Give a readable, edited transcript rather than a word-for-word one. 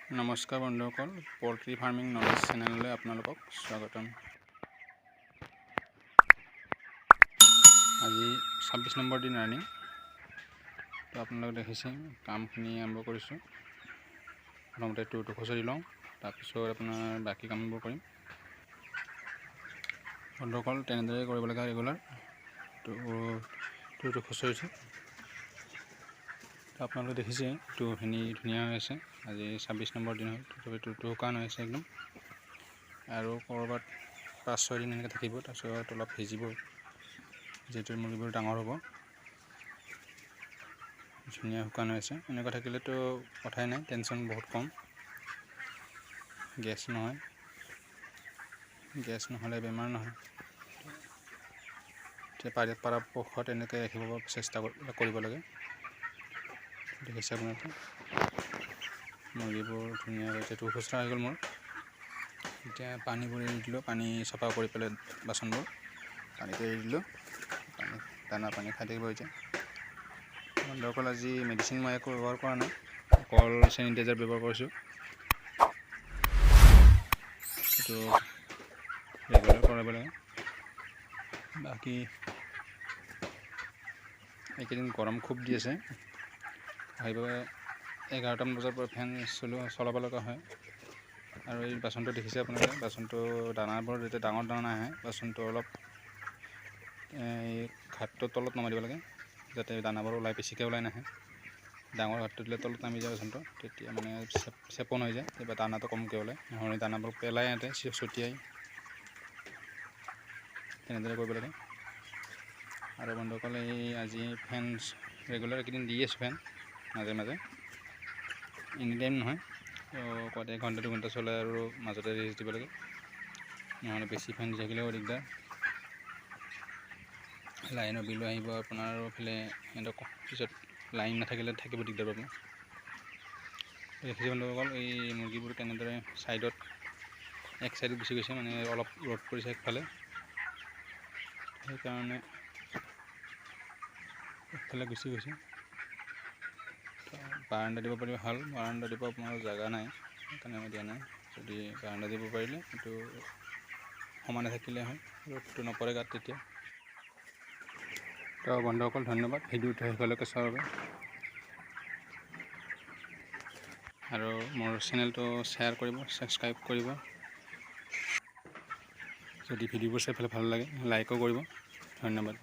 নমস্কাৰ বন্ধুসকল, পোল্ট্ৰি farming knowledge চেনেললৈ আপোনালোকক স্বাগতম। আজি 26 নম্বৰ দিন ৰানিং। তো আপোনালোকে দেখিছে কামখিনি আৰম্ভ কৰিছোঁ। প্ৰথমতে টুৰটো খুচৰি লওঁ, তাৰপিছত আপোনাৰ বাকী কামবোৰ কৰিম। বন্ধুসকল তেনেদৰে কৰিব লাগে ৰেগুলাৰ। টুৰটো খুচৰিছোঁ। আপোনালোকে দেখিছে টুৰখিনি ধুনীয়া হৈ আছে। আজি 26 নম্বৰ দিন হ'ল, তথাপি টুৰটো শুকান হৈ আছে একদম। আৰু ক'ৰবাত 5-6 দিন এনেকৈ থাকিব, তাৰপিছত অলপ ভিজিব, যিহেতু মুৰ্গীবোৰ ডাঙৰ হ'ব। ধুনীয়া শুকান হৈ আছে। এনেকুৱা থাকিলেতো কথাই নাই, টেনশ্যন বহুত কম। গেছ নহয়, গেছ নহ'লে বেমাৰ নহয়। এতিয়া পৰাপক্ষত এনেকৈ ৰাখিব চেষ্টা কৰিব লাগে। দেখিছে আপোনালোকে মুৰ্গীবোৰ ধুনীয়াকৈ যিহেতু সুস্থ হৈ গ'ল মোৰ। এতিয়া পানীবোৰ এৰি দিলোঁ, পানী চফা কৰি পেলাই বাচনবোৰ পানীটো এৰি দিলোঁ। দানা পানী খাই থাকিব এতিয়া। বন্ধুসকল আজি মেডিচিন মই একো ব্যৱহাৰ কৰা নাই, অকল চেনিটাইজাৰ ব্যৱহাৰ কৰিছোঁ। এইটো ৰেগুলাৰ কৰিব লাগে। বাকী এইকেইদিন গৰম খুব দি আছে, সেইবাবে 11টামান বজাৰ পৰা ফেন চলাব লগা হয়। আৰু এই বাচনটো দেখিছে আপোনালোকে, বাচনটো দানাবোৰ যেতিয়া ডাঙৰ দানা আহে, বাচনটো অলপ এই ঘাটটোৰ তলত নমাই দিব লাগে, যাতে দানাবোৰ বেছিকৈ ওলাই নাহে। ডাঙৰ ঘাটটো দিলে তলত নামি যায় বাচনটো, তেতিয়া মানে চেপন হৈ যায়, তেতিয়া দানাটো কমকৈ ওলায়। নহ'লে দানাবোৰ পেলাই ইয়াতে ছটিয়াই তেনেদৰে কৰিব লাগে। আৰু বন্ধুসকল এই আজি ফেন ৰেগুলাৰ এইকেইদিন দি আছোঁ ফেন মাজে মাজে, এনি টাইম নহয়। ক'ত 1 ঘণ্টা 2 ঘণ্টা চলে আৰু মাজতে ৰেষ্ট দিব লাগে, নহ'লে বেছি ফেন দি থাকিলেও দিগদাৰ। লাইনৰ বিলো আহিব আপোনাৰ, আৰু এইফালে সিহঁতক পিছত লাইন নাথাকিলে থাকিব দিগদাৰ পাব। দেখিছে বন্ধুসকল এই মুৰ্গীবোৰ কেনেদৰে এক চাইডত গুচি গৈছে, মানে অলপ ৰ'দ পৰিছে একফালে, সেইকাৰণে একফালে গুচি গৈছে। বাৰান্দা দিব পাৰিব ভাল, বাৰান্দা দিব আপোনাৰ জেগা নাই, সেইকাৰণে মই দিয়া নাই। যদি বাৰান্দা দিব পাৰিলে সেইটো সমানে থাকিলে হয়, ৰ'দটো নপৰে গাত তেতিয়া। তো বন্ধুসকল ধন্যবাদ ভিডিঅ'টো শেষলৈকে চোৱাৰ বাবে। আৰু মোৰ চেনেলটো শ্বেয়াৰ কৰিব, ছাবস্ক্ৰাইব কৰিব। যদি ভিডিঅ'বোৰ চাই পেলাই ভাল লাগে লাইকো কৰিব। ধন্যবাদ।